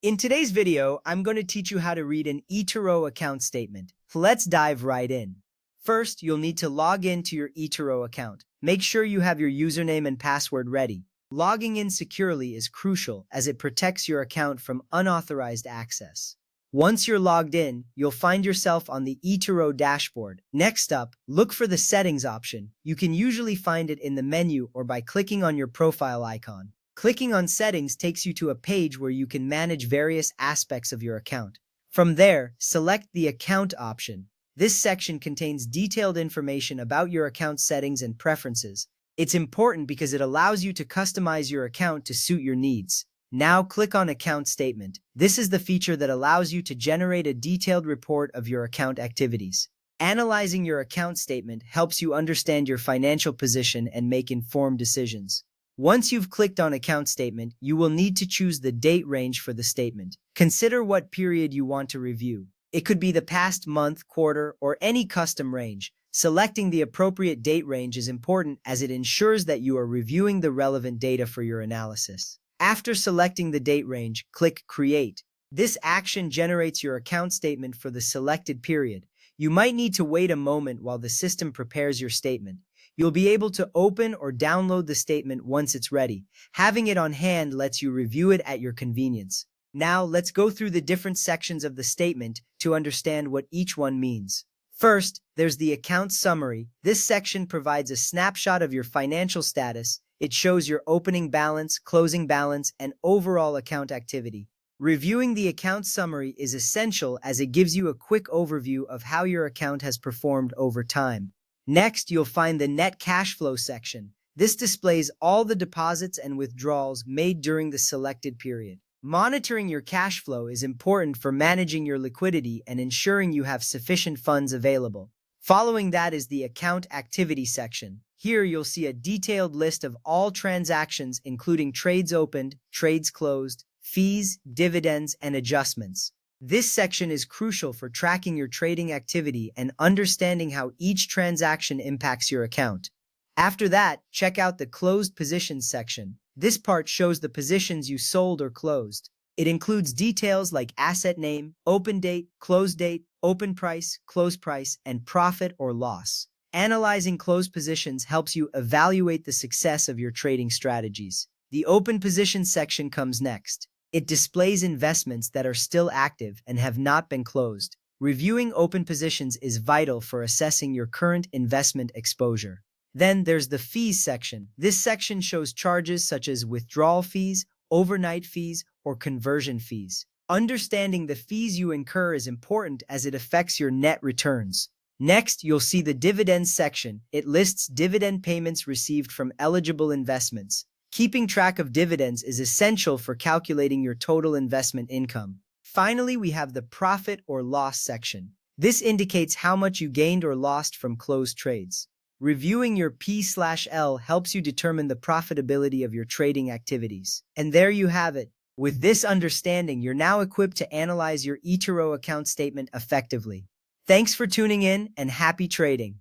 In today's video, I'm going to teach you how to read an eToro account statement. Let's dive right in. First, you'll need to log in to your eToro account. Make sure you have your username and password ready. Logging in securely is crucial as it protects your account from unauthorized access. Once you're logged in, you'll find yourself on the eToro dashboard. Next up, look for the settings option. You can usually find it in the menu or by clicking on your profile icon. Clicking on Settings takes you to a page where you can manage various aspects of your account. From there, select the Account option. This section contains detailed information about your account settings and preferences. It's important because it allows you to customize your account to suit your needs. Now click on Account Statement. This is the feature that allows you to generate a detailed report of your account activities. Analyzing your account statement helps you understand your financial position and make informed decisions. Once you've clicked on Account Statement, you will need to choose the date range for the statement. Consider what period you want to review. It could be the past month, quarter, or any custom range. Selecting the appropriate date range is important as it ensures that you are reviewing the relevant data for your analysis. After selecting the date range, click Create. This action generates your account statement for the selected period. You might need to wait a moment while the system prepares your statement. You'll be able to open or download the statement once it's ready. Having it on hand lets you review it at your convenience. Now, let's go through the different sections of the statement to understand what each one means. First, there's the account summary. This section provides a snapshot of your financial status. It shows your opening balance, closing balance, and overall account activity. Reviewing the account summary is essential as it gives you a quick overview of how your account has performed over time. Next, you'll find the net cash flow section. This displays all the deposits and withdrawals made during the selected period. Monitoring your cash flow is important for managing your liquidity and ensuring you have sufficient funds available. Following that is the account activity section. Here you'll see a detailed list of all transactions including trades opened, trades closed, fees, dividends, and adjustments. This section is crucial for tracking your trading activity and understanding how each transaction impacts your account. After that, check out the closed positions section. This part shows the positions you sold or closed. It includes details like asset name, open date, close date, open price, close price, and profit or loss. Analyzing closed positions helps you evaluate the success of your trading strategies. The open positions section comes next. It displays investments that are still active and have not been closed. Reviewing open positions is vital for assessing your current investment exposure. Then there's the fees section. This section shows charges such as withdrawal fees, overnight fees, or conversion fees. Understanding the fees you incur is important as it affects your net returns. Next, you'll see the dividends section. It lists dividend payments received from eligible investments. Keeping track of dividends is essential for calculating your total investment income. Finally, we have the profit or loss section. This indicates how much you gained or lost from closed trades. Reviewing your P/L helps you determine the profitability of your trading activities. And there you have it. With this understanding, you're now equipped to analyze your eToro account statement effectively. Thanks for tuning in and happy trading.